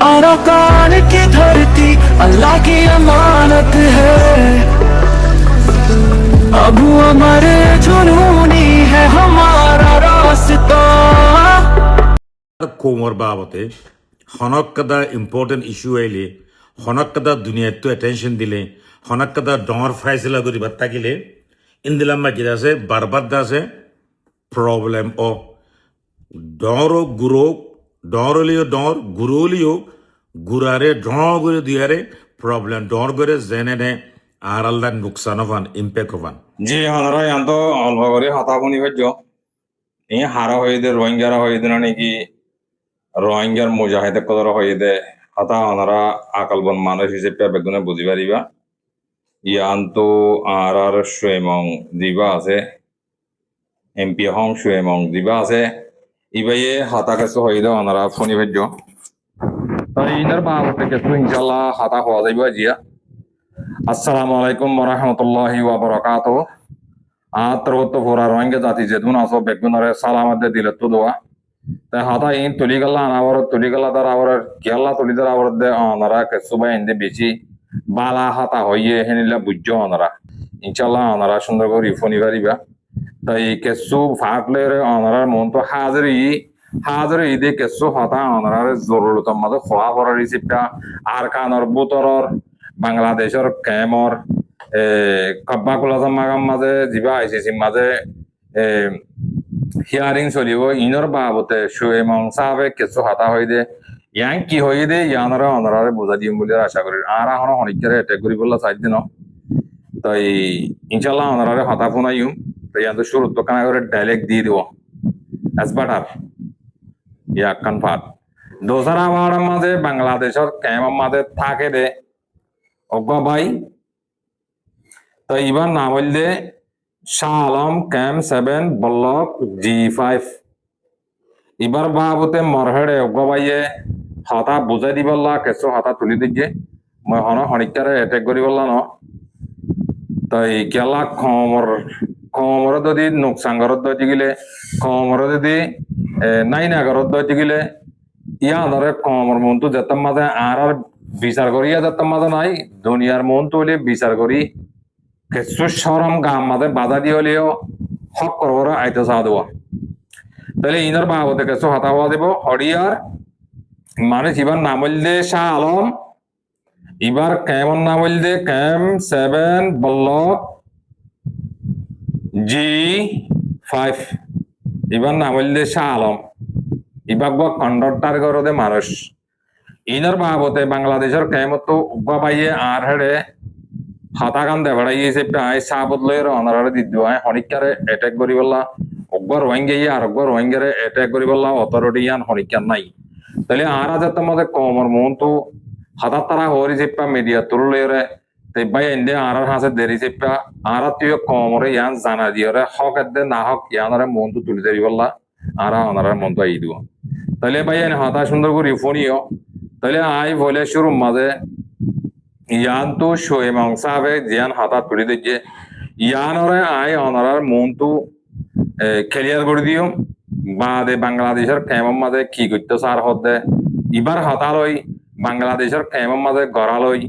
Arakan की धरती अल्लाह की अमानत है। अबू अमर जुनूनी है हमारा रास्ता। কোমর বাবতে হনকদা ইম্পর্টেন্ট ইস্যু আইলে হনকদা দুনিয়াত তো অ্যাটেনশন দিলে হনকদা ডর ফাইসলা করিবার থাকিলে ইন্দিলাম মাকির আছে বারবার আছে প্রবলেম ও ডর ও গুরো ডর হলিও ডর গুরো হলিও গুরারে ডর করে দিয়ারে প্রবলেম ডর করে জেনে নে আর আল্লাহ নুকসান হবান ইম্প্যাক্ট হবান জি হানারা ইয়ান্ত অল্প করে হতাবনি ভাজ্য এই হারা হয়ে দে রোহিঙ্গারা হয়ে দে না নাকি রোহিঙ্গার মুজাহিদে কদর হয়ে দে হতা হানারা আকলবন মানুষ হিসেবে বেগুনে বুঝি পারিবা ইয়ান্ত আর সুয়েমং দিবা আছে এমপি হং সুয়েমং দিবা আছে ইবাইয়ে হতা কিছু হয়ে দে হানারা ফোনি ভাজ্য তাই ইনার বাবতে কিছু ইনশাল্লাহ হতা হওয়া যাইবা জিয়া আসসালামু আলাইকুম ওরহমতুল্লাহি ওয়া বারাকাতুহু আত্রগত ফোরা রোহিঙ্গা জাতি যেদুন আসো বেগুনরে সালামতে দিলে তো দোয়া তাই হাতা ইন তুলি গেলা আনাবর তুলি গেলা তার আবার গেলা তুলি তার আবার দে অনারা কে সুবাই ইন্দে বেশি বালা হাতা হইয়ে হেনিলা বুঝ্য অনারা ইনশাআল্লাহ অনারা সুন্দর করে ফোনি পারিবা তাই কেসু ফাকলে অনারার মন তো হাজারি ঈদে কেসু হতা অনারার জরুরত মাঝে খোয়া করার রিসিপ্টটা আর কানর বুতরর বাংলাদেশের ক্যামর কব্বা কুলাজাম মাগাম মাঝে যিবা আইসিসি মাঝে হিয়ারিং চলিব ইনর বাবতে সুয়েমং সাহেবে কিছু হাতা হয়ে দে ইয়াং কি হয়ে দে ইয়ানরা অনরারে বুঝা দিম বলে আশা করি আর এখন অনেকের এটেক করি বললা চাই দিন তাই ইনশাল্লাহ অনরারে হাতা ফোনাইম তাই ইয়ান তো শুরু তো কানা করে ডাইরেক্ট দিয়ে দিব আসবাটার ইয়া কানফাত দোসারা আমার মাঝে বাংলাদেশের ক্যামের মাঝে থাকে দে অজ্ঞা ভাই তো এবার নাম বললে Shah Alam camp 7 block G5 এবার বাবতে মরহেড়ে অজ্ঞাবাইয়ে হতা বুঝাই দি বললা কেসো হতা তুলি দিকে মই হন হনিকারে এটেক করি বললা ন তাই কেলা খমর যদি নোকসান ঘরত দইতে গেলে খমর যদি নাই না ঘরত দইতে গেলে ইয়া ধরে খমর মনটো যেতাম মাঝে আর বিচার করিয়া যেতাম মাঝে নাই দুনিয়ার মন তুলে বিচার করি কিছু সরম গাম মাঝে বাধা দিয়ে হলেও হক করবো আইতে চা দেবো তাহলে ইনার বাবতে কিছু হতা হওয়া দেব হরিয়ার মানে এবার নাম বললে শাহ আলম এবার কেমন নাম বললে ক্যাম্প 7 ব্লক G5 এবার নাম বললে শাহ আলম এবার কন্ডক্টার করে মানুষ ইনার বাবতে বাংলাদেশের কেমত উগা পাইয়ে আর হেড়ে হতাকান দেবাড়াইছে প্রায় সাবত লয়ের অনারে দিদ্দু আয় হনিকারে এটেক করি বললা অগ্বর রোহিঙ্গা আর অগ্বর রোহিঙ্গারে এটেক করি বললা অথরিটি ইয়ান হনিকার নাই তাহলে আর যাতে আমাদের কমর মন তো হাতার তারা হরি চেপা মিডিয়া তুললে তাই ভাই এনে আর হাসে দেরি চেপা আর তুই কমরে ইয়ান জানা দিয়রে হক এদে না হক ইয়ানরে মন তো তুলি দেরি বললা আর অনারে মন তো আই দিব তাহলে ভাই এনে হতা সুন্দর করে ফোনিও তাহলে আই বলে শুরু মাঝে ইয়ান তো সুয়েমং সাহেবে জিয়ান হাতা তুলি দিচ্ছে ইয়ানরে আই অনারার মন তো ক্লিয়ার করে দিও বাদে বাংলাদেশের কেমন মাঝে কি করতে সার হতে এবার হাতা লই বাংলাদেশের কেমন মাঝে গড়া লই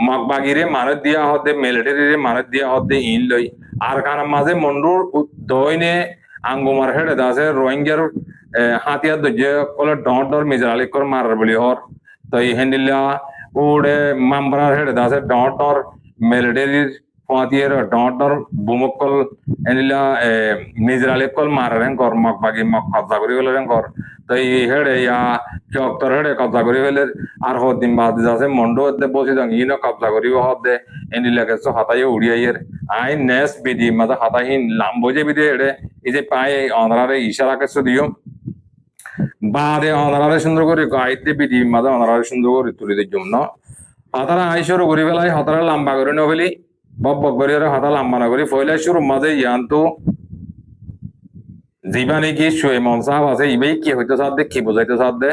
মগবাগিরে মানুষ দিয়া হতে মিলিটারিরে মানুষ দিয়া হতে ইন লই আর কারণ মাঝে মন্ডুর দইনে আঙ্গুমার হেডে দাসে রোহিঙ্গার হাতিয়ার দজ্জে কলে ডর মিজরালি কর মারার বলি হর তো হেন্ডিলা ওড়ে মামবরার হেডে দাসে ডর মিলিটারির ফাতিয়ার ডর বুমকল এনিলা মিজরালি কল মারারেন কর মগবাগি মগ কবজা করি গেলেন কর তো এই হেডে ইয়া চক্তর হেডে কবজা করি গেলে আর হদিন বাদ যাচ্ছে মন্ডো বসে যান ইনো কবজা করিব হদে এনিলাকে হাতাই উড়িয়াইয়ের আই নেস বিধি মাঝে হাতাহীন লাম্বো যে বিধি হেডে এই যে পায়ে অনারে ইশারা কিছু দিও বাদে অনারে সুন্দর করে গাইতে বিধি মাঝে অনারে সুন্দর করে তুলে দিই জন্য হাতারা আই শুরু করি ফেলাই হাতারা লম্বা করে নফেলি বক করি হাতা লম্বা না করি ফইলাই শুরু মাঝে ইয়ান্তু জীবানে কি সুয়েমং সাহেব আছে ইবেই কি হইতে সাথে কি বোঝাইতে সাথে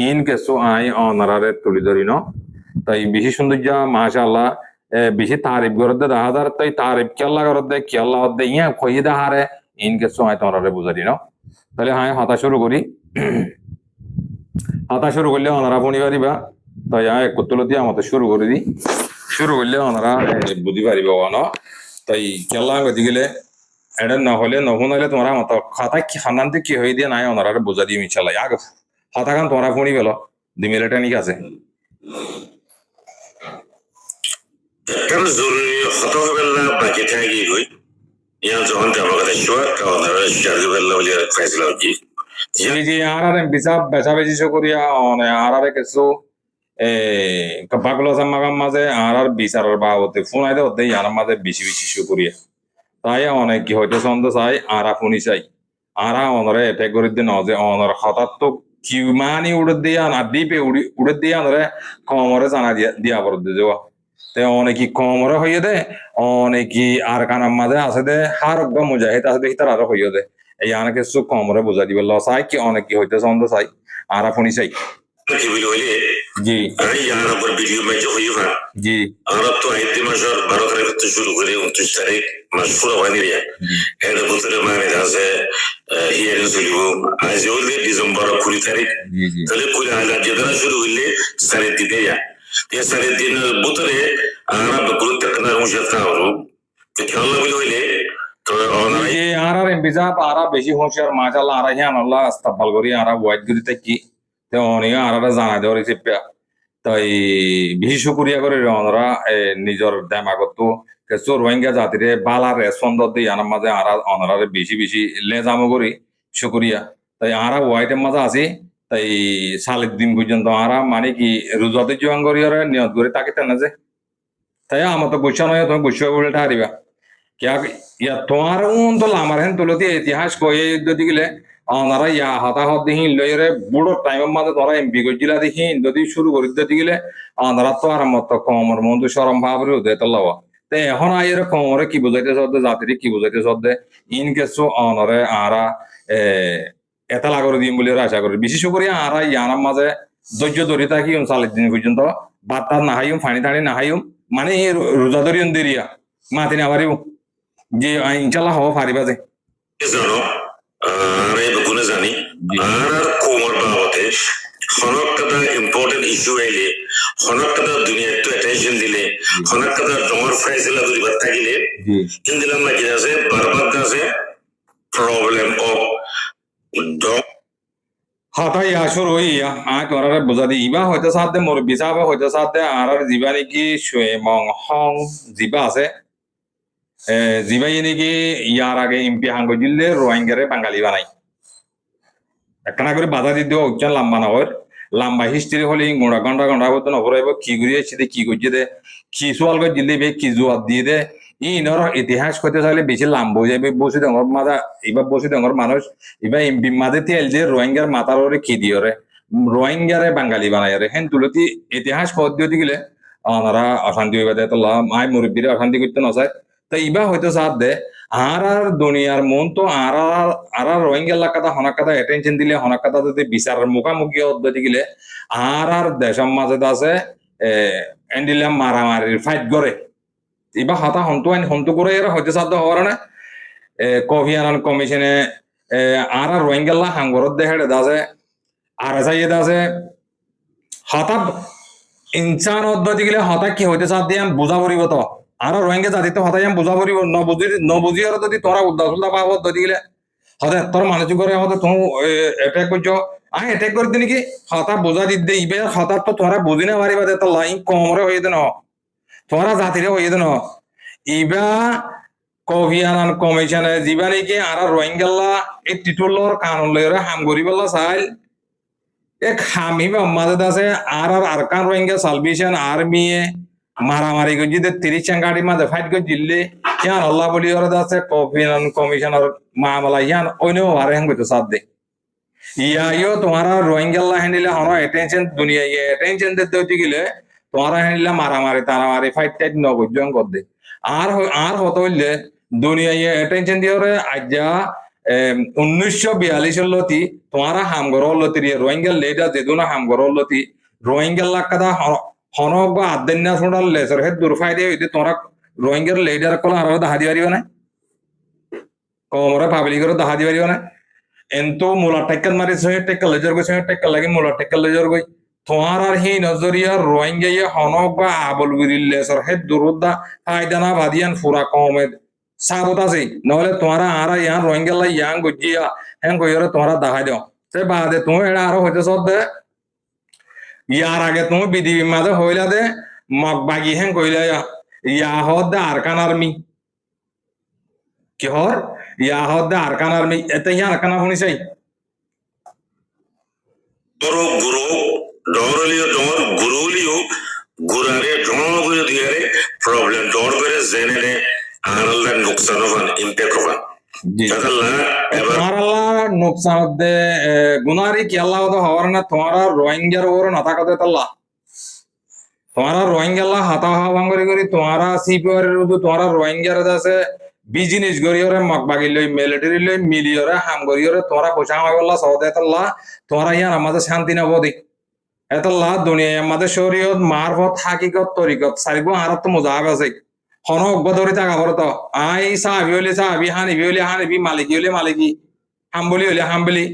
ইন কেসু আই অনারে তুলি ধরি ন তাই বেশি সৌন্দর্য মাশাআল্লাহ বেশি তারিফ করে দে হাজার তাই তারিফ কেল্লা করে দে কেল্লা দে ইয়া কই দে হারে ইন কেসু আই তোরারে বুঝারি ন তাহলে হ্যাঁ হাতা শুরু করি হাতা শুরু করলে ওনারা ফোনি পারিবা তাই এক কতলতি আমাদের শুরু করে দি শুরু করলে ওনারা বুঝি পারিব ন তাই কেলা গতি গেলে এটা নহলে নশুনাইলে তোমরা মতো খাতা কি খানান্তে কি হয়ে দিয়ে নাই ওনারা বোঝা দিয়ে মিশালাই আগে খাতা খান তোমরা ফোনি পেল দিমেলে টেনিক আছে kan zuri khato bella baki tagi goi yan zon ta ba da shwa ka na shari bella wali faisla ji জি জি আর আর বিচা বেচা বেচি করিয়া অনে আর আর কিছু বাগলো জামাগাম মাঝে আর আর বিচারের বাবতে ফোন আইতে হতে ইয়ার মাঝে বেশি বেশি করিয়া তাই অনেক কি হইতে ছন্দ চাই আরা ফোনি চাই আরা অনরে এটে করে দিয়ে নজে অনর হঠাৎ তো কিমানি উড়ে দিয়া না দ্বীপে উড়ে দিয়া নরে কমরে জানা দিয়া পর দেওয়া তে অনেকি কমরে হইয়ে দে অনেকি আর কানার মাঝে আছে দে হার বা মুজাহিদ আছে দেখি তার আরো হইয়ে দে এই অনেকে চোখ কমরে বোঝা দিবে লসাই কি অনেক কি হইতে ছন্দ চাই আরা ফোনি চাই ki bil wali G ari yana bar video ma jo yuha G ara to aite major 12 tarik to shuru kore 29 tarik mashhura wani riya eda butule mane dase here in sulibu azole december 20 tarik G G tale kule ala jadara shuru hille sare dideya ya sare din butule ara bakuru takna mushat kauru ke Allah bil wali to ona যে আর আর এমবিজা আরা বেশি হুঁশিয়ার মাশাআল্লাহ আরা হিয়ান আল্লাহ আস্তাগফাল করি আরা ওয়াইদ গরি তাকি তে অনেক আরা জানা দেওয়ার চেপা তাই বেশি শুকরিয়া করে ওনারা নিজের দেমাগত কিছু রোহিঙ্গা জাতিরে বালা রেসপন্দ দিয়ে আনার মাঝে আরা ওনারা বেশি বেশি লেজামো করি শুকরিয়া তাই আরা ওয়াইটের মাঝে আছি তাই সালের দিন পর্যন্ত আরা মানে কি রোজাতে জোয়ান করি আর নিয়ত করে তাকে তেনা যে তাই আমার তো গুছা নয় তুমি গুছা বলে হারিবা क्या या तुम्हारा उन तो लामर हैं तो लोग इतिहास को ये जो दिखले अनारा या हाथा हाथ दिही लोयरे बुढ़ो टाइम माते तुम्हारा एमपी को जिला दिही जो शुरू कर दिखले अनारा तो आराम मत कमर मंदु शरम भावरे उदय तो लवा ते এখন আইরে কমরে কি বুঝাইতে সদ্দে জাতিরে কি বুঝাইতে সদ্দে ইন কেসো অনরে আরা এটা লাগরে দিম বলে আশা করি বিশেষ করে আরা ইয়ানার মাঝে ধৈর্য ধরে থাকি 40 দিন পর্যন্ত বাতা না হাইম ফানি টানি না হাইম মানে রোজা ধরিয়ন দেরিয়া মাতি না পারিব যে ইনশাল্লাহ হওয়া পারিবা যে জানো আরে বকুনে জানি আর কোমর বাবতে হনকটা ইম্পর্টেন্ট ইস্যু আইলে হনকটা দুনিয়াতে তো অ্যাটেনশন দিলে হনকটা ডমর ফাইসলা করি বার্তা গিলে ইন্দিলাম না কি আছে বারবার আছে প্রবলেম অফ ডগ হাতাই আসর হইয়া আয় তোরা বোঝা দি ইবা হয়তো সাথে মোর বিচাবা হয়তো সাথে আর জিবা নাকি মং হং জিবা আছে জিবাই নাকি ইয়ার আগে এমপি হাঙ্গ জিল্লে রোহিঙ্গারে বাঙালি বানাই একটা না করে বাধা দিতে উচ্চান লম্বা না হয় লম্বা হিস্ট্রি হলে গোড়া গন্ডা গন্ডা হতো নভরাইব কি ঘুরিয়েছে দে কি করছে দে কি সোয়াল করে দিল্লি বে কি জবাব দিয়ে দে ইনর ইতিহাস করতে চাইলে বেশি লাম্ব হয়ে যাবে বসে ডর মাথা এবার বসে ডর মানুষ এবার এমপি মাঝে তেল যে রোহিঙ্গার মাথার ওরে কি দিয়ে রে রোহিঙ্গারে বাঙালি বানাই রে হেন তুলতি ইতিহাস পদ্ধতি গেলে ওনারা অশান্তি হইবা দেয় তো মায় মুরব্বীরা অশান্তি করতে না চায় তো ইবা হয়তো সাথ দে আর দুনিয়ার মন তো আর রোহিঙ্গা এলাকাটা হনাকাটা অ্যাটেনশন দিলে হনাকাটা যদি বিচারের মুখামুখি পদ্ধতি গেলে আর দেশের মাঝে আছে এন্ডিলাম মারামারির ফাইট করে ইবা হাতা হন্তু করে এরা হয়তো সাধ্য হওয়ার না কফি আনান কমিশনে আর রোহিঙ্গাল্লা হাঙ্গরত দেখে আছে আর আছে হতা ইনসান পদ্ধতি গেলে হতা কি হইতে সাথ দিয়ে বুঝা পড়িব তো আর রোহিঙ্গা জাতি তো হতাই বুঝা পড়িব নবুঝি আর যদি তোরা উদ্দা সুল্দা পাব পদ্ধতি গেলে হতে তোর মানুষ করে হতে তুমি অ্যাটাক করছো আই অ্যাটাক করে দিনি কি হতা বোঝা দিতে ইবে হতা তো তোরা বুঝি না পারিবা তো লাইন কমরে হয়ে দেন তোরা জাতিরে হয়ে দেন ইবা কফি আনান কমিশনে যিবা নাকি আর রোহিঙ্গাল্লা এই টিটুলর কানুন লইরে হাম করিবল্লা চাই এক হামিবা মাঝে আছে আর আরকান রোহিঙ্গা সালভেশন আর্মি মারামারি করে যদি 30 চাঙ্গাড়ি মাঝে ফাইট করে দিল্লি ইয়ান আল্লাহ বলি ওরা আছে কফি আনান কমিশনার মামলা ইয়ান অন্য আর হেন করতে সাথ দে ইয়াইও তোমারা রোহিঙ্গাল্লা হ্যান্ডিলে হন অ্যাটেনশন দুনিয়া অ্যাটেনশন দিতে গেলে তোমারা হ্যান্ডিলে মারামারি তারামারি ফাইট টাইট নবজন কর দে আর হতো হইলে দুনিয়া অ্যাটেনশন দিয়ে আজ্ঞা 1942 লতি তোমারা হামগর লতি রোহিঙ্গা লেডা যেদুনা হামগর লতি রোহিঙ্গা লাকাদা হনক বা আদেন্না সোডাল লেসর হে দুরফাই দিয়ে হইতে তোমরা রোহিঙ্গার লেডার কল আর দাহা দি পারিব না কমরে পাবলিকর দাহা দি পারিব না এন্তু মূলা টেক্কাল মারি সহে টেক্কাল লেজর গই সহে টেক্কাল লাগি মূলা টেক্কাল লেজর গই তোমার আর হি নজরিয়া রোহিঙ্গা হনক বা আবল বিরিল্লে সর হে দুরুদ্দা ফায়দানা ভাদিয়ান ফুরা কমে সাবত আছে নহলে তোমারা আর ইয়ান রোহিঙ্গা লাই ইয়াং গজিয়া হ্যাং কইরে তোমারা দেখাই দাও সে বাদে তুমি এটা আরো হইতে সদ দে ইয়ার আগে তুমি বিডিবি মাঝে হইলা দে মগ বাগি হ্যাং কইলা ইয়া হদ দে আরকান আর্মি কি হর ইয়া হদ দে আরকান আর্মি এতে ইয়া Arkan শুনিছাই Doro guru, dorolio dor gurulio, gurare drongo diare problem dor bere zenene analla nuksanovan impact ovan. জি Jadalla ever তোমার আল্লাহ নুকসান দে গুনারি কি আল্লাহ তো হওয়ার না তোমার রোহিঙ্গার ওর না থাকাতে তাল্লাহ তোমার রোহিঙ্গা আল্লাহ হাতা হাওয়া ভাঙ্গরি করি তোমার সিপিআর তোমার রোহিঙ্গার আছে বিজনেস গরিয়রে মকবাগি লই মিলিটারি লই মিলিয়রে হাম গরিয়রে তোরা পয়সা হামাই বললা সৌদে তাল্লাহ তোরা ইয়ার আমাদের শান্তি না বদি এতাল্লাহ দুনিয়ায় আমাদের শরীয়ত মারফত হাকিকত তরিকত সারিব আরত তো মুজাহাব আছে হনক বদরি টাকা বড় তো আই সাহাবি হইলে সাহাবি হানিবি হইলে হানিবি মালিকি হইলে মালিকি হাম্বলি হইলে হাম্বলি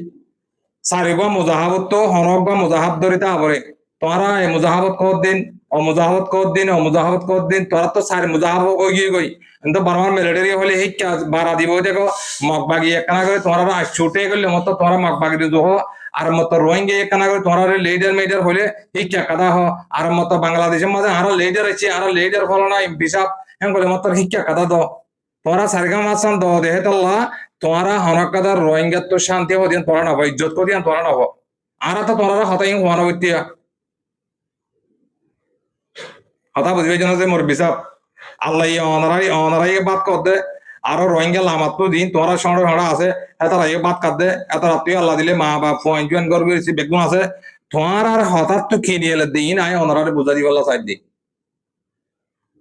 সারিব মুজাহাবত তো হনক বা মুজাহাব দরিতা আবরে তোরা এই মুজাহাবত কত দিন অমুজাহাবত কত দিন অমুজাহাবত কত দিন তোরা তো সারি মুজাহাব কই গিয়ে গই কিন্তু বারবার মিলিটারি হলে শিক্ষা বাড়া দিব দেখো মগবাগি একখানা করে তোমরা ছুটে গেলে মতো তোমরা মগবাগি দিব আর মতো রোহিঙ্গা একখানা করে তোমরা লিডার মেডার হলে শিক্ষা কাদা হ আর মতো বাংলাদেশের মাঝে আরো লিডার আছে আরো লিডার ফলো না এমপি সাহেব হ্যাঁ বলে মতো শিক্ষা কাদা দ তোমরা সারগা মাসান দ দেহে তাল্লা তোমরা হনকাদার রোহিঙ্গার তো শান্তি হদিন তোরা নব ইজ্জত করিয়ান তোরা নব আর তো তোমরা হতাই হওয়ানো বইতিয়া হতা বুঝবে জন্য যে মোর বিসাব আল্লাহ অনারাই বাদ কর দে আরো রোহিঙ্গা লামাত তো দিন তোরা সঙ্গে ভাড়া আছে এতার আগে বাদ কাট দে এতার তুই আল্লাহ দিলে মা বাপ পয়েন্ট জয়েন করবি বেগুন আছে তোমার আর হঠাৎ তো কি নিয়ে দিন আয় অনারারে বুঝা দিব আল্লাহ সাইড দি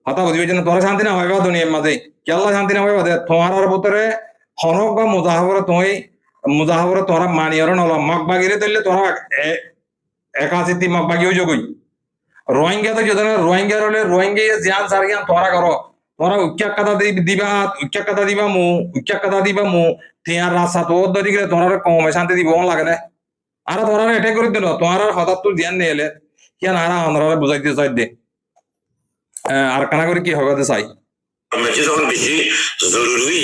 হতা বুঝবে জন্য তোরা শান্তি না হইবা দুনিয়ার মাঝে কি আল্লাহ শান্তি না হইবা দে তোমার আর ভিতরে হনক বা মুজাহাবরে তুমি মুজাহাবরে তোরা মানিয়র নল মগবাগিরে দিলে তোরা একাশিটি মগবাগি হয়ে যাবই রোহিঙ্গা তো যদি রোহিঙ্গা হলে রোহিঙ্গা জিয়ান সারিয়ান তোরা করো তোরা উচ্চা কথা দিবা উচ্চা কথা দিবা মু উচ্চা কথা দিবা মু তিয়ার রাস্তা তো দিকে তোরা কমে শান্তি দিব লাগে না আর তোরা এটাই করে দিল তোমার হঠাৎ তো ধ্যান নিয়ে এলে কেন আর আমরা বুঝাইতে চাই দে আর কানা করে কি হবে চাই Amaki যখন বেশি জরুরি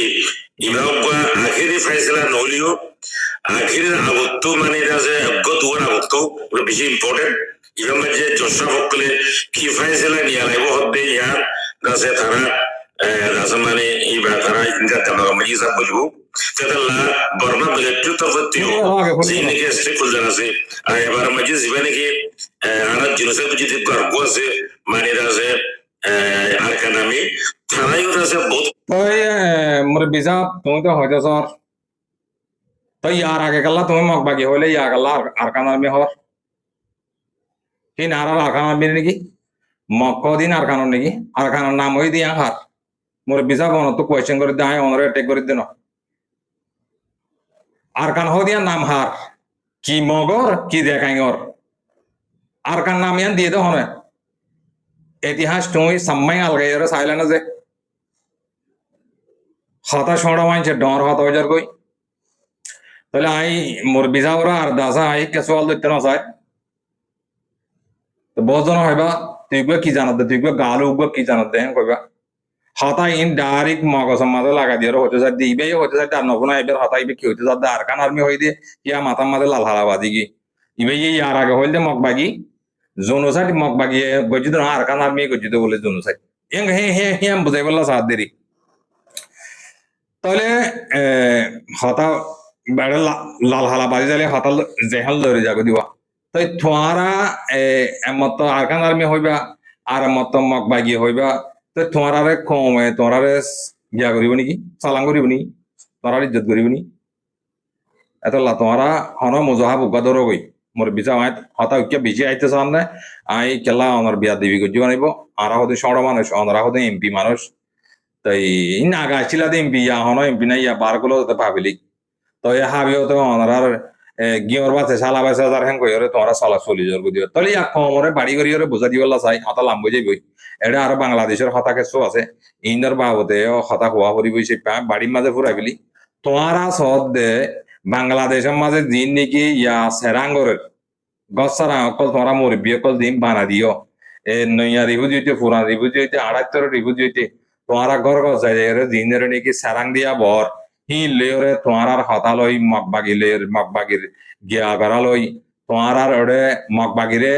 ইমামবা আখেরি ফয়সালা নলিও আখেরির আগত মানে এটা যে গতওয়ার আগত ওটা বেশি ইম্পর্টেন্ট ইমামবা যে জশা বকলে কি ফয়সালা নিয়ে আইব হদ্দে ইয়ার দাসে তারা দাসে মানে ইবা তারা ইনকা তামা মাজি সাব বলবো তেদাল্লা বর্মা বিলেটু তফতিও জিনিকে স্টেকুল জানাসে আর এবার মাজি জিবানে কি আনা জিনসে বুঝি কারগো আছে মানে দাসে আরকানামি থানায়ও আছে বহুত তাই মোর বিজা তুমি তো হইতে সর তো ইয়ার আগে গেলা তুমি মগবাগি হইলে ইয়া গেলা আর কানার মে হর কি নার আর কানার মে নাকি মক্ক দিন আর কানার নাকি আর কানার নাম হই দিয়া হার মোর বিজা বন তো কোয়েশ্চেন করে দেয় অনরে অ্যাটাক করে দেন আর কান হো দিয়া নাম হার কি মগর কি দেখাইর আর কান নাম ইয়ান দিয়ে দে হনে ইতিহাস তুমি সাম্মাই আলগাইরে সাইলেন যে হতা সড়া মানছে ডর হতা হয়ে যার কই তাহলে আই মোর বিজা ওরা আর দাসা আই কেসওয়াল দিতে না চাই তো বহুজন হইবা তুই কি জানাত তুই গাল উগবা কি জানাত দেন কইবা হতা ইন ডাইরেক্ট মগজ মাঝে লাগা দিয়ে হতে যায় দিবে হতে যায় তার নবনা এবার হতা ইবে কি হতে যায় আর কান আর্মি হই দিয়ে ইয়া মাথা মাঝে লাল হালাবাদি কি ইবে ইয়ার আগে হইলে মগবাগি জনসাইড মগবাগি গজিত আর কান আর্মি গজিত বলে জনসাইড এং হে হে হে বুঝাই বললা সাথ দেরি তাহলে হতা বেড়ে লাল হালা বাজি যালে হতা জেহাল ধরে যাগো দিবা তাই তোমারা মত আরকান আর্মি হইবা আর মত মগবাগি হইবা তো তোমারে কমে তোমারে গিয়া করিব নাকি চালান করিব নি তোমার ইজ্জত করিব নি এত তোমারা হন মুজাহাব উগা ধরো গই মোর বিচা হতা উকিয়া বেশি আইতে চান না আই কেলা আমার বিয়া দেবী গজি বানাইব আর হতে সড় মানুষ অনরা হতে এমপি মানুষ তাই নাগা ছিলা এমপি ইয়া হন এমপি না ইয়া বার গুলো ভাবিলি তো হাবিও তো অনার গিয়র বাসে সালা বাসে হাজার হ্যাং কইরে তোমরা সালা চলি যার দিও তাহলে ইয়া কমরে বাড়ি করিয়রে বোঝা দিবলা চাই হতা লাম বুঝাই বই এটা আর বাংলাদেশের হতা কেসো আছে ইন্দর বাবদে হতা হওয়া পরি বইছে বাড়ির মাঝে ফুরাই বলি তোমারা সদ দে বাংলাদেশের মাঝে দিন নাকি ইয়া সেরাঙ্গরের গসারা অকল তোমরা মুরব্বী অকল দিন বানা দিও এ নইয়া রিভু দিতে পুরান রিভু দিতে আড়াইতর রিভু দিতে তোমারা ঘর ঘর যাই দিনের নাকি সেরাং দিয়া বর হি লেয়রে তোমার হতালই মগবাগির গিয়া বেড়ালই তোমার ওরে মগবাগিরে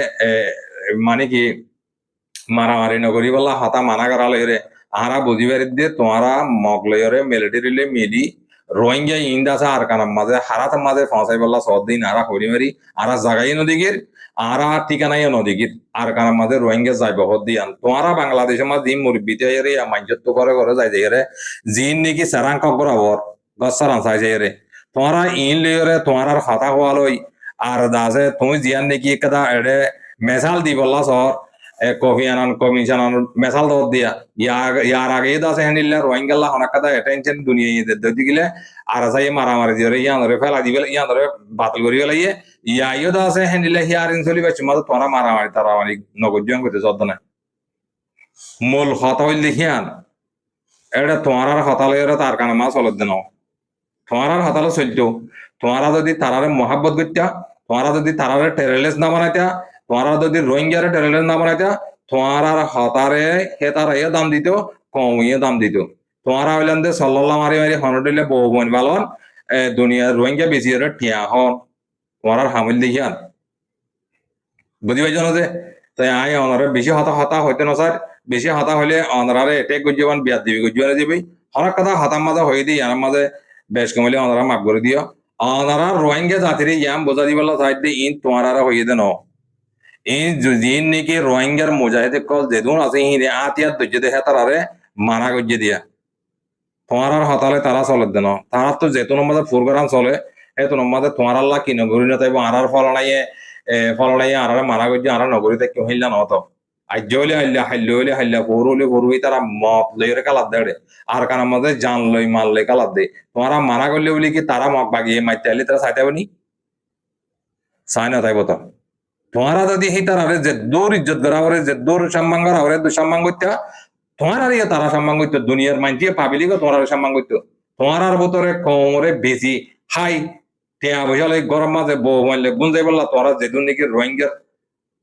মানে কি মারামারি নগরী বলা হতা মানা করা লইরে আরা বুঝিবার দিয়ে তোমারা মগ লইরে মিলিটারিলে মিলি রোহিঙ্গা ইন্দাসা আর কানার মাঝে হারাত মাঝে ফাঁসাই বললা সদিন আরা হরি মারি আরা জাগাই নদীগির আরা ঠিকানাই নদীগির আর কানার মাঝে রোহিঙ্গা যাইব হদিয়ান তোমারা বাংলাদেশের মাঝে মুরব্বিতে এরে মাঞ্জত্ব করে যাই যাই জিন নাকি সারাং কবরাবর গসারান চাই যাই তোমারা ইন লইরে তোমার আর হতা হওয়া লই আর দাসে তুমি জিয়ান নাকি একটা এড়ে মেসাল দি বললা সর কফি আনান কমিশন আনান মেসাল দর দিয়া ইয়ার আগে দাসে হ্যান্ডিল্লা রোহিঙ্গাল্লা অনেক কথা অ্যাটেনশন দুনিয়া দিতে গেলে আর চাই মারামারি দিয়ে ইয়ান ধরে ফেলা দিবে ইয়ান ধরে বাতিল করি ফেলাইয়ে ইয়াইও দাসে হ্যান্ডিল্লা হিয়ারিং চলি পাচ্ছি মাত্র তোরা মারামারি তারা মানে নগর্জন করতে যত না মূল হতা হইলে হিয়ান এটা তোমার আর হতালে তার কারণে মা চলত দেন তোমার আর হতালে চলতো তোমারা যদি তারারে মহাব্বত করতা তোমারা যদি তারারে টেররিস্ট না বানাইতা তোমারা যদি রোহিঙ্গারে টেররিস্ট না বানাইতা তোমার আর হতারে হে তারা এ দাম দিত কমিয়ে দাম দিত তোমারা হইলেন যে সল্লাল্লাহ মারি মারি হনডিলে বহু বোন বালন দুনিয়ার রোহিঙ্গা বেশি ঠিয়া হন তোমার আর হামিল দেখিয়ান বুঝি পাইছ না যে তাই আই অনারে বেশি হতা হইতে না স্যার বেশি হতা হইলে অনারে এটেক গুজিবান বিয়াদ দিবি গুজিবান দিবি হরেক কথা হতার মাঝে হয়ে দিই আর মাঝে বেশ কমিলে অনারা মাফ করে দিও অনারা রোহিঙ্গা জাতির ইয়াম বোঝা দিবলা সাইড দিয়ে ইন তোমার হয়ে দেন এই জিন নাকি রোহিঙ্গার মুজাহিদ কল যেদুন আছে ইনে আতিয়ার দৈর্য দেখে তারারে মানা গজ্জে দিয়া তোমার আর হতালে তারা চলে দেন তারা তো যেতুন মাঝে প্রোগ্রাম চলে এতুন মাঝে তোমার আল্লাহ কি নগরী না তাইব আরার ফলনাইয়ে আরারে মানা গজ্জে আরা নগরীতে কেউ হিল্লা নত আজ্য হইলে হাল্লা পৌর হইলে পৌর তারা মত লইরে কালার দেড়ে আর কানার মাঝে জান লই মাল লই কালার দে তোমারা মানা করলে বলি কি তারা মগ বাগিয়ে মাইতে আইলে তারা চাইতে পারি চাই না তাইব তো তোমারা যদি সেই তারা যে দৌড় ইজ্জত করা হরে যে দৌড় সম্মান করা হরে দুঃসম্মান করতে তোমার আর ইয়ে তারা সম্মান করতো দুনিয়ার মাইনটিয়ে পাবিলি গো তোমার সম্মান করতো তোমার আর ভিতরে কমরে বেশি হাই টেয়া বসে গরম মাঝে বউ মারলে গুঞ্জাই বললা তোরা যেদিন নাকি রোহিঙ্গার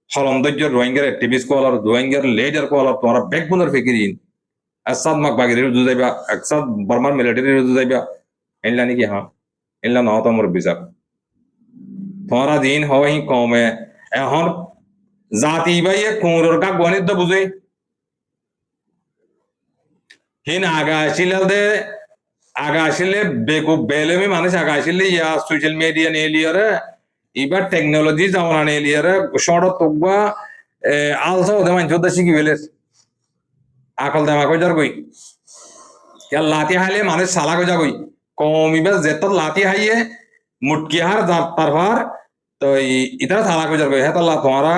সৌন্দর্য রোহিঙ্গার অ্যাক্টিভিস্ট কলার রোহিঙ্গার লিডার কলার তোমরা ব্যাকবোনের ফিকিরিন একসাথ মাক বাগির রুজু যাইবা একসাথ বর্মার মিলিটারি রুজু যাইবা এনলা নাকি হ্যাঁ এনলা ন তোমার বিচার তোমরা দিন হয় কমে এখন জাতি বাইয়ে কুমড়োর কাক গণিত বুঝে হিন আগা আসিলে বেকুব বেলেমি মানুষ আগা আসিলে ইয়া সোশ্যাল মিডিয়া নিয়ে লিয়ারে এবার টেকনোলজি জামানা নিয়ে লিয়ারে শর্ট তুকবা আলসা ওদের মানুষ ওদের শিখি ফেলে আকল দেমা কই যার কই লাতি হাইলে মানুষ সালা কই যা কই কমিবার যেত লাতি হাইয়ে মুটকি হার তারপর তো ইতারা সালা কই যার কই হ্যাঁ তাল্লা তোমারা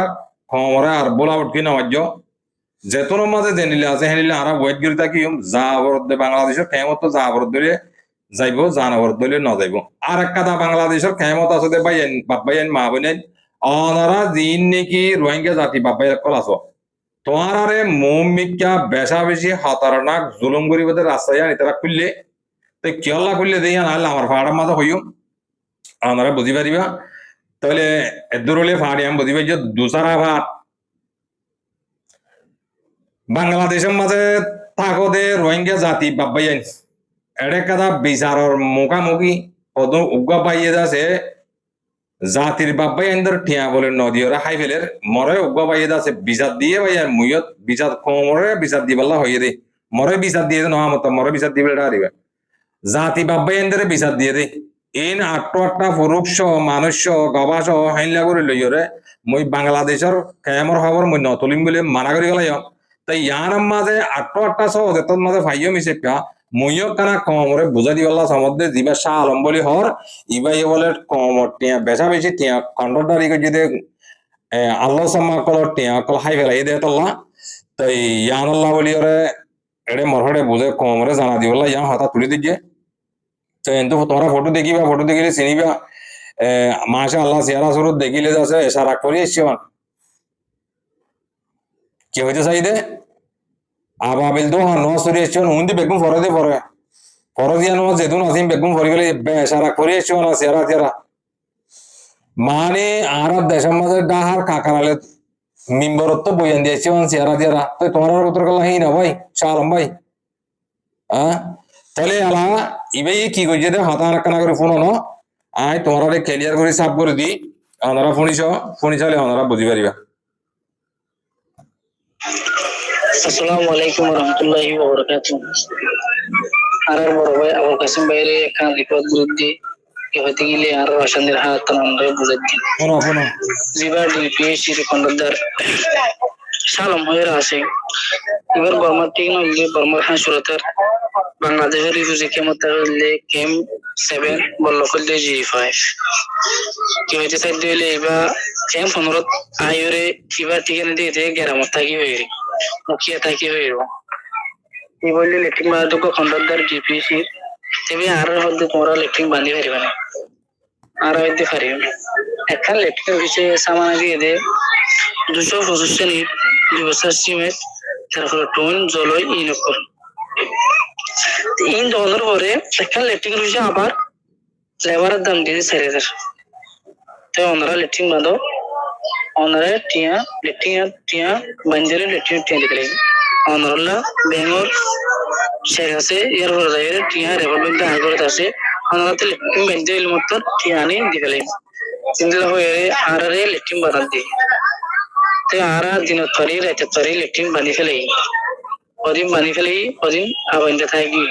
খমরা আর বোলা উঠকি না মাজ্য যেতন মাঝে জেনিলে আছে হেনিলে আরা ওয়েট গিরি থাকি যা অবরোধ বাংলাদেশের কেমত যা অবরোধ ধরে যাইব জান অবরোধ ধরে ন যাইব আর এক কথা বাংলাদেশের কেমত আছে দে ভাই বাপ্পাইন মা বোনেন অনারা জিন নাকি রোহিঙ্গা জাতি বাপ্পাই কল আছো তোমার আরে মৌমিকা বেশা বেশি হতারনাক জুলুম গরিবদের রাস্তায় তারা খুললে তো কিয়ল্লা খুললে দেই নাহলে আমার ফাড়ার মাঝে হইম আপনারা বুঝি পারিবা তাহলে এদুর হলে ফাড়ি আমি বুঝি পাই যে দুসারা ভাত বাংলাদেশের মাঝে থাকো দে রোহিঙ্গা জাতি বাব্বাই এড়ে কাদা বিচারর মুখামুখি কত উগা পাইয়ে যাচ্ছে জাতির বাব্বাই আইনদের ঠিয়া বলে নদী ওরা হাই ফেলের মরে উগা পাইয়ে যাচ্ছে বিচার দিয়ে ভাই আর মুইয়ত বিচার কমরে বিচার দিবাল্লা হইয়ে দে মরে বিচার দিয়ে নয় মতো মরে বিচার দিবে এটা হারিবে জাতি বাব্বাই আইনদের বিচার দিয়ে দে ইন আটটা পুরুষ মানুষ গবাস হাইলা করে লইরে মই বাংলাদেশের কেমর খবর মই নতুলিম বলে মানা করে গেলাই তাই ইয়ার মাঝে আটটা সহজ তোর মাঝে ভাইও মিশেকা মইও কানা কমরে বুঝা দিবাল্লা সমুদ্রে দিবা শাহ আলম বলি হর ইবাই বলে কমর টিয়া বেশা বেশি টিয়া কন্ট্রাক্টর যদি আল্লাহ সাম্মা কল টিয়া কল হাই ফেলাই দে তোল্লা তাই ইয়ান আল্লাহ বলি ওরে এড়ে মরহড়ে বুঝে কমরে জানা দিবাল্লা ইয়ান হাতা তুলে দিচ্ছে তো কিন্তু তোমরা ফটো দেখিবা ফটো দেখিলে চিনিবা মাসা আল্লাহ চেহারা স্বরূপ দেখিলে যাচ্ছে এসা রাগ করি এসছি কি হইতে চাই দে আবাবিল তো নোয়া সরি এসছি হুন্দি বেগুন ফরে দে ফরে ফরজিয়ানো যেদুন আসিম বেগুন ভরি গেলে বেসারা করে এসছো না সেরা তেরা মানে আর দেশের মাঝে ডাহার কাকারালে মিম্বরত্ব বইয়ান দিয়েছে চেহারা দিয়ারা তো তোমার উত্তর করলা হই না ভাই শালম ভাই হ্যাঁ তাহলে আলা ইবে কি কইছে দে হাতা রাখনা করে ফোন ন আই তোমার ক্লিয়ার করে সাফ করে দি আনারা ফোনি চালে আনারা বুঝি পারিবা আসসালামু আলাইকুম রহমতুল্লাহি ওয়া বারাকাতুহু আর বড় ভাই আবুল কাসিম ভাইয়ের একটা রিপোর্ট বিরুদ্ধে কে হতে গেলে আর রাশানের হাত আমরা বুঝাচ্ছি ফোন জিবার ডিপিএসসি কন্ডাক্টর শালম হয়ে আছে এবার বর্মার ঠিক নইলে বর্মার খান সুরতার বাংলাদেশের রিফিউজি কেমত হইলে কেম 7 বলল করলে G5 কি হইতে চাই দিলে এবার কেম 15 আইরে কিবা ঠিকানা দিয়ে গেরামত থাকি হইরে মুখিয়া থাকি হইরো এই বললে লেট্রিন বান্ধব কন্ডাক্টর ডিপিএসসি তেবে আর হতে তোমরা লেট্রিন বান্ধি পারিবা না আর হইতে পারিও এখন লেট্রিন বিষয়ে সামান দিয়ে দে 225 নিট 2 বছর সিমেন্ট তারপর টোন জলই ইনকর তিন ডলার পরে একটা লেট্রিন বিষয়ে আবার লেবারের দাম দিয়ে 4000 তো ওনারা লেট্রিন বাঁধো ওনারা টিয়া বাঞ্জারে লেট্রিন টিয়া দিলে ওনারা বেঙ্গল শেখ আছে এর পরে টিয়া রেভলভেন্ট আগরত আছে ওনারা তো লেট্রিন বাঞ্জারের মতো টিয়া আনি দিলে কিন্তু হয়ে আর লেট্রিন বাঁধান দিয়ে তো আর দিনত পারি রাতে পারি লেট্রিন বানি ফেলে ওদিন বানি ফেলে ওদিন আবাইন্দা থাকি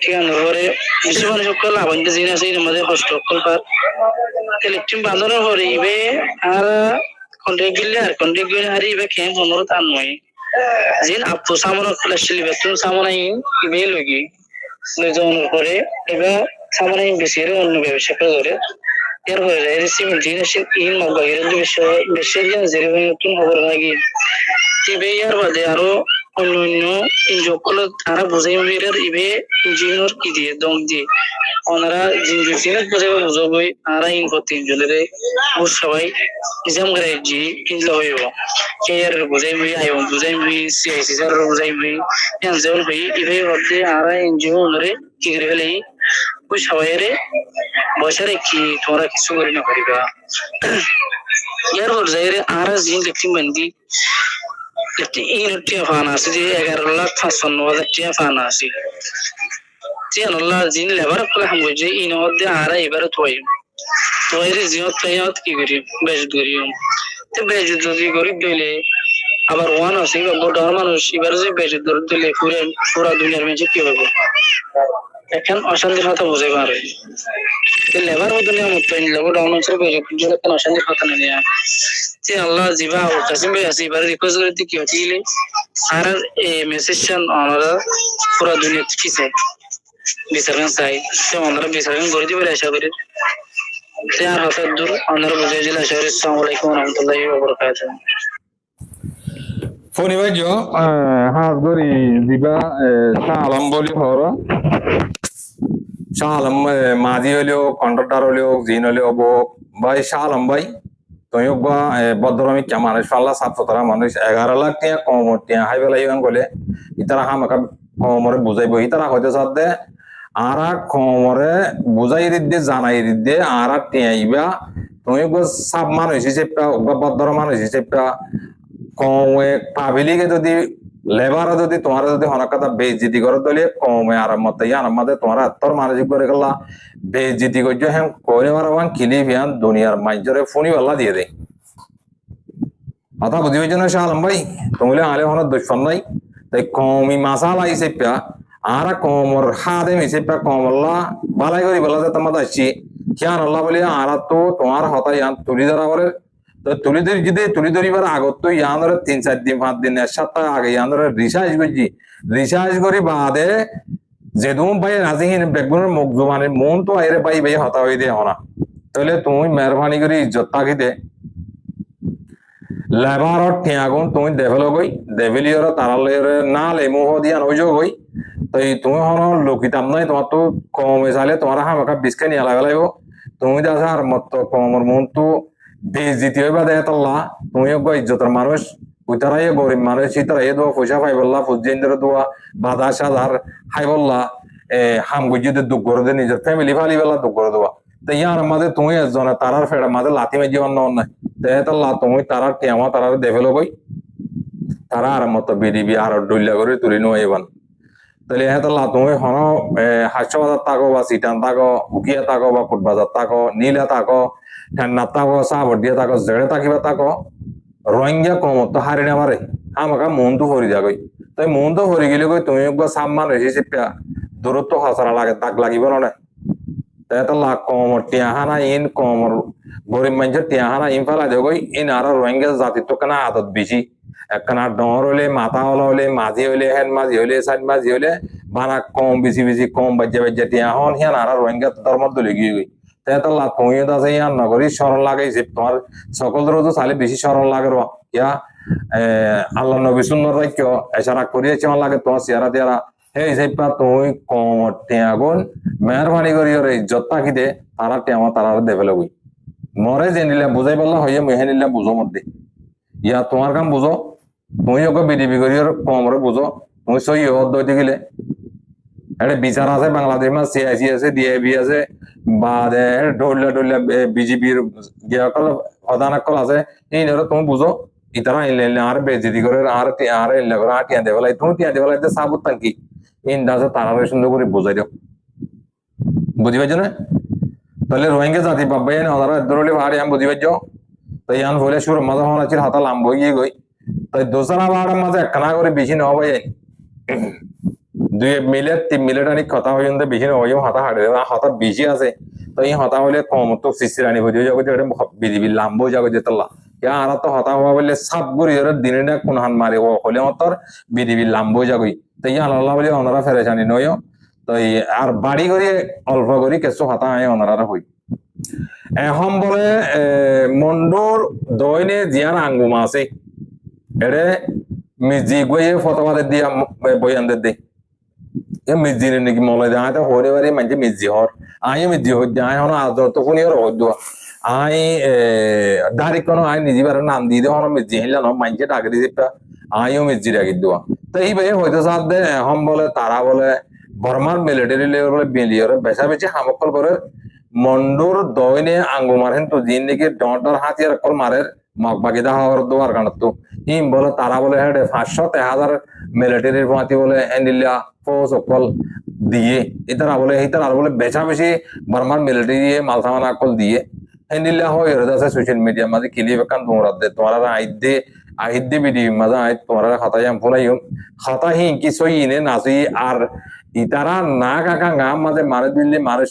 ঠিক আছে পরে কিছু মানুষ সকল আবাইন্দা জিন আছে এর মধ্যে কষ্ট সকল পার লেট্রিন বাঁধানোর পরে ইবে আর কন্ট্রাক্ট গিলে আর কন্ট্রাক্ট গিলে হারি ইবে কেম অনুরোধ আর নয় জিন আপু সামনে ফ্ল্যাশলি বেতন সামনে ইবে লগি লজন করে এবে সামনে বেশি অন্য ব্যবসা করে এর হয়ে যায় রিসিভিং জিনিসের ইন মোবাইলের বেশি জেরে নতুন খবর লাগি ইবে ইয়ার বাদে আরো অন্য সকল তারা বুঝাই মেয়ের ইবে ইঞ্জিনিয়ার কি দিয়ে দম দিয়ে ওনারা জিনিস বুঝাবে বুঝবই আরা ইন করতে ইঞ্জিনিয়ারে সবাই নিজাম করে জি কিনলে হইব কেয়ার বুঝাই বই আইব বুঝাই বই সিআইসি স্যার বুঝাই বই যেমন বই ইবে হতে আরা ইঞ্জিনিয়ারে কি করে ফেলে ওই সবাইরে বসারে কি তোমরা কিছু করে না করিবা ইয়ার পর্যায়ে আর জিন দেখতে বন্দি ইন টিয়া ফান আছে যে 11,55,000 টিয়া ফান আছে টিয়া নল্লা জিন লেবার করে হাম বুঝে ইন মধ্যে আর এবার তোয়াইরে জিনত তাইয়াত কি করি বেশ করিও তো বেশ যদি গরিব দিলে আবার ওয়ান আছে বড় মানুষ এবার যে বেশ দর দিলে পুরা দুনিয়ার মধ্যে কি হবে এখন অশান্তির কথা বুঝে পারে লেবার দুনিয়া মত লেবার ডাউন হচ্ছে বেশ কিন্তু অশান্তির কথা নেই যে আল্লাহ জিবা ও কাসিম ভাই আছে এবার রিকোয়েস্ট করতে কি হচ্ছে আর মেসেজশন আমরা পুরা দুনিয়া কি চাই বিচারণ চাই তো আমরা বিচারণ করে দিবে আশা করি আর হঠাৎ দূর আমরা বুঝে দিলে আশা করি আসসালামু আলাইকুম ওয়া রাহমাতুল্লাহি ওয়া বারাকাতুহু ফোনি ভাই হাত গরি দিবা শালম বলি হরা শালম মাঝি হলেও কন্ট্রাক্টর হলেও জিন হলেও ভাই শালম ভাই তুমি বদ্রমি মানুষ পাল্লা 7-17 মানুষ 11 লাখ টিয়া কম টিয়া হাই বেলা ইউন গলে ইতারা হামাকা কমরে বুঝাইব ইতারা হয়তো সাথে আর কমরে বুঝাই দিতে জানাই দিতে আর টিয়া ইবা তুমি সাব মানুষ হিসেবে বদ্র মানুষ হিসেবে কমে পাবলিকে যদি লেবার যদি তোমার যদি হনকাতা বেজিতি করে দলে কমে আরামত আরামতে তোমার আত্মর মানসিক করে গেলা বেজিতি করছো হ্যাঁ করে মারাবান কিলি ভিয়ান দুনিয়ার মাইজরে ফোনি বাল্লা দিয়ে দেয় কথা বুঝি পেয়েছো না শালম ভাই তুমি আলে হন দুশ্মন নাই তাই কমি মাসালা হিসেবে আর কমর হাদে হিসেবে কমল্লা বালাই করি বলা যে তোমার আসছি খেয়ান আল্লাহ বলে আর তো তোমার হতাই তুলি ধরা করে তুলি ধরি যদি তুলি ধরিবার আগত তো ইয়ান ধরে 3-4 দিন 5 দিন 1 সপ্তাহ আগে ইয়ান ধরে রিসার্চ করি বাদে যেদুম ভাই রাজিহীন বেগুনের মুখ জবানের মন তো আইরে ভাই ভাই হতা হয়ে দিয়ে হনা তাহলে তুমি মেহরবানি করে ইজ্জত থাকি দে লেবারর টিয়াগুন তুমি দেভেলো গই দেভেলিয়র তারালের না লেমু দিয়া নইজো গই তো তুমি হন লোকিতাম নাই তোমার তো কমে চালে তোমার হামাকা বিস্কে নিয়ে লাগা লাগবো তুমি দেখা আর মত কমর মন তো বেজিতি হইবা দেয় তাল্লা তুমি ইজ্জতের মানুষ ওইতারাই গরিব মানুষ ইতারাই দোয়া পয়সা পাই বললা ফুজিন্দ্র দোয়া বাধা সাধার হাই বললা হাম গুজিতে দুঃখ করে দে নিজের ফ্যামিলি ফালি বেলা দুঃখ করে দেওয়া তো ইয়ার মাঝে তুমি একজনে তারার ফেড়া মাঝে লাথি মেজি অন্য অন্য তেহতাল্লা তুমি তারার টেমা তারার ডেভেলপ হই তারা আর মতো বিডিবি আর ডুল্লা করে তুলি নো এবার তাহলে হেতাল্লা তুমি হন হাস্যবাজার থাকো বা সিটান থাকো উকিয়া থাকো বা ফুটবাজার থাকো নীলা থাকো ঠান্ডার থাকো সাবর থাকো জেড়ে থাকিবা থাকো রোহিঙ্গা কমত তো হারি নামারে আমাকে মন তো হরি যাগই তাই মন তো হরি গেলে কই তুমি একবার সাম্মান হয়েছি চিপা দূরত্ব হসারা লাগে তাক লাগিব না তাই তো লাখ কমর টিয়াহানা ইন কমর গরিব মানুষের টিয়াহানা ইন ফেলা দেবই ইন আর রোহিঙ্গা জাতি তো কেনা আদত বেশি একখানা ডর হলে মাথা হলে মাঝি হলে হেন মাঝি হলে সাইড মাঝি হলে বানা কম বেশি বেশি কম বাজ্যা বাজ্যা টিয়াহন হিয়ান আর রোহিঙ্গা ধর্ম দলে গিয়ে গই তাই তো লাখ তুমি আছে ইয়ান নগরী স্মরণ লাগাইছে তোমার সকল রোজ চালে বেশি স্মরণ লাগে ইয়া আল্লাহ নবী সুন্দর রাখ্য এছাড়া করিয়েছে আমার লাগে তোমার চেহারা তিয়ারা সেই হিসাবে তুমি কম টিয়াগুন মেহরবানি করি ওর ইজ্জত থাকি দে তারা টিয়ামা তারা ডেভেলপ হই মরে যে নিলে বুঝাই পারলা হইয়া মেহে নিলে বুঝো মধ্যে ইয়া তোমার কাম বুঝো তুমি ওকে বিডিবি করি ওর কমরে বুঝো তুমি সই অদ্বৈত গেলে একটা বিচার আছে বাংলাদেশ মা সিআইসি আছে ডিআইবি আছে বা ডল্লা ডল্লা বিজেপির প্রধান আছে এই তুমি বুঝো ইতারা আর বেজিতি করে আর আর এলা করে আর টিয়া দেবেলাই তুমি টিয়া দেবেলাই সাবুত থাকি ইন্দাসে তারা সুন্দর করে বুঝাই দাও বুঝি পাইছো না তাহলে রোহিঙ্গা জাতি পাবাই না ওরা দরলে ভাড়ে আমি বুঝি পাইছো তাই আন হলে সুর মাঝে হওয়ার আছে হাতা লাম্ব গিয়ে গই তাই দোসরা ভাড়ার মাঝে একখানা করে বেশি নেওয়া পাই দুই মিলেট 3 মিলেট আনি কথা হয়ে বেশি নেওয়া হাতা হাড়ে হাতা বেশি আছে তো এই হতা হলে কম তো সিসিরানি হয়ে যাবে বিজিবি লাম্ব যাবে যেতলা আর তো হতা হওয়া বলে সাপ গড়ি দিনে না কোন হান মারে ও হলে তোর বিজিবি লাম্ব যাবই তাই আল্লাহ বলে ওনারা ফেরেছানি নয় তাই আর বাড়ি করে অল্প করে কিছু হতা আয় ওনারা হই এখন বলে মন্ডর দৈনে জিয়ার আঙ্গুমা আছে এরে মিজি গয়ে ফটোবাদের দিয়া বয়ানদের দে মিজি নাকি মলাই দেয় তো হরে বারে মানছে মিজি হর আই মিজি হই আয় হন আদর তো কোন হর দোয়া আই ডাইরেক্ট কোন আই নিজে বারে নাম দিয়ে দে হন মিজি হিলা ন মানছে ডাকে দিছে আইও মিজি ডাকি দোয়া তো এই ভাই হয়তো সাথ দে এখন বলে তারা বলে বর্মার মিলিটারি লেভেল বিলিয়র বেচা বেচি হামকল করে মন্ডুর দইনে আঙ্গুমার হেন তো জিন নাকি ডর হাতিয়ার কল মারের মগবাগিদা হওয়ার দোয়ার কারণত হিম বলে তারা বলে হেডে 500-1000 মিলিটারির পাতি বলে এন্ডিলা ফোর্স অকল দিয়ে এতারা বলে আর বলে বেচা বেশি বর্মার মিলিটারি দিয়ে মালসামানা কল দিয়ে এন্ডিলা হয় এর দাসে সোশ্যাল মিডিয়া মাঝে কিলিয়ে বেকান তোমরা দে তোমারা আহিদ্দে বিডি মাঝে আই তোমারা খাতা জাম ফোনাইম খাতা হি কিছু ইনে নাচি আর ইতারা না কাকা গাম মাঝে মারে দিলে মানুষ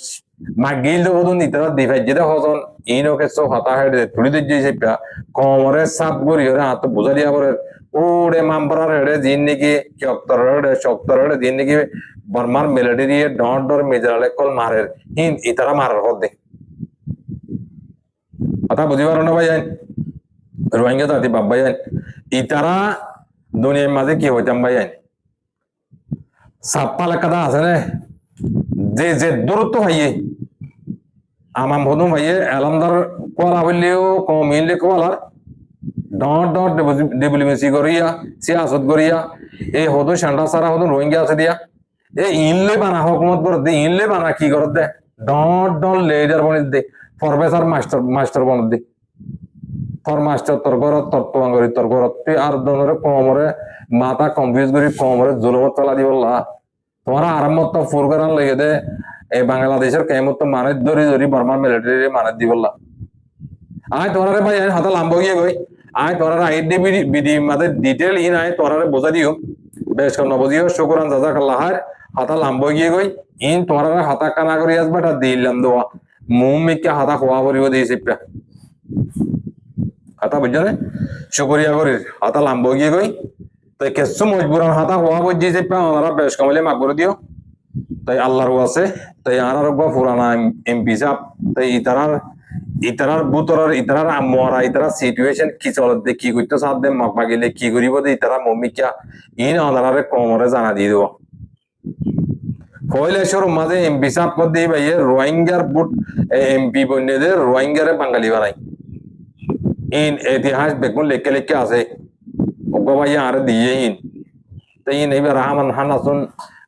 মাগিল দেবন ইতারা দিভাই যেটা হজন ইনোকে সব হতা হেডে তুলি দিয়ে সেপা কমরে সাপ গড়ি ওরে হাত বোঝা দিয়া করে ওরে মামপাড়ার হেডে দিন নাকি চক্তর হেডে দিন নাকি বর্মার মেলেডি দিয়ে ডর মেজারালে কল মারের হিন ইতারা মারার হদ দে কথা বুঝি পারো না ভাই রোহিঙ্গা জাতি বাপ ভাই ইতারা দুনিয়ার মাঝে কি হইতাম ভাই সাপ্পা লেখাটা আছে রে যে দূরত্ব ভাইয়ে আমার মধু ভাইয়ে এলামদার কোয়ালা হইলেও কম ইনলে কোয়ালার ডর ডেভেলপমেন্সি করিয়া সিয়াসত করিয়া এই হদু সান্ডা সারা হদু রোহিঙ্গা আছে দিয়া এই ইনলে বানা হকুমত করে দে ইনলে বানা কি করে দে ডর লেজার বনিত দে প্রফেসর মাস্টার বনিত দে তোর মাস্টার তোর ঘরত তোর তোয়াঙ্গরি তোর ঘরত তুই আর দনরে কমরে মাথা কনফিউজ করি কমরে জুলমত ফেলা দিবল্লা তোমার আরামত তো ফুর করার লেগে দে এই বাংলাদেশের কেমত তো মানে ধরি বর্মার মিলিটারি মানে দিবল্লা আয় তোরারে ভাই হাতে লাম্ব গিয়ে গই আয় তোরারে আইডি বিডি মাঝে ডিটেল ইন আয় তোরারে বোঝা দিও বেশ কর নবজিও শুকরান জাজাকাল্লাহ হাতা লাম্ব গিয়ে গই ইন তোরারে হাতা কানা করি আসবাটা দিলাম দোয়া মুমিকে হাতা খোয়া করিব দিয়েছি হাতা বুঝছো না শুকরিয়া করি হাতা লাম্ব গিয়ে গই তাই কিছু মজবুরান হাতা হওয়া বুঝিয়েছে ওনারা বেশ কমলে মাগ করে দিও তাই আল্লাহর আছে তাই আর পুরানা এমপি সাহেব তাই ইতারার বুতরার ইতারার মরা ইতারা সিচুয়েশন কি চলতে কি করতে সাথ দে মাগ বাগিলে কি করিব দে ইতারা মমিকা ইন ওনারে কমরে জানা দিয়ে দেব কৈলাসর মাঝে এমপি সাহেব কর দিয়ে ভাই রোহিঙ্গার বুট এমপি বন্যদের রোহিঙ্গারে বাঙালি বানাই ইন ইতিহাস বেগুন লেখে আছে ওগো ভাই আর দিয়ে ইন তাই ইন এবার রহমান হান আসুন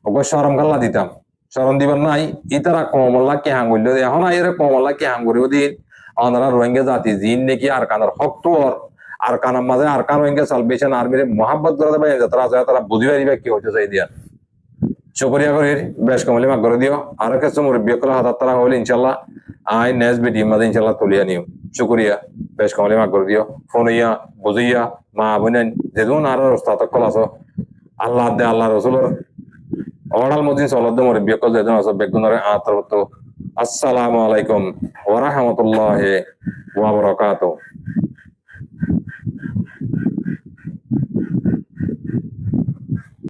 ওগো শরম গাল্লা দিতাম চরণ দিবার নাই ইতারা কমলা কি হাঙ্গুল এখন আইরে কমলা কি হাঙ্গুরিও দিন আমরা রোহিঙ্গা জাতি জিন নাকি আরকানের হক্তর আরকানের মাঝে আরকান রোহিঙ্গা সালভেশন আর্মির মহাব্বত করে দেবে যারা আছে তারা বুঝি পারিবে কি হইতে চাই দিয়া শুকরিয়া করি বেশ কমলি মাগ করে দিও আর কিছু মুরব্বী কল হাত তারা হইলে ইনশাআল্লাহ আই নেক্সট ভিডিও মাঝে ইনশাআল্লাহ তুলিয়া নিও শুকরিয়া বেশ কমলি মাগ করে দিও ফোন ইয়া বুঝিয়া মা বোনেন যেদুন আর ওস্তাদ কল আছো আল্লাহ দে আল্লাহ রসুলের ওরাল মজিদ সলদ্দ মুরব্বী কল যেদুন আছো বেগুনারে আতরত আসসালামু আলাইকুম ওয়া রাহমাতুল্লাহি ওয়া বারাকাতুহু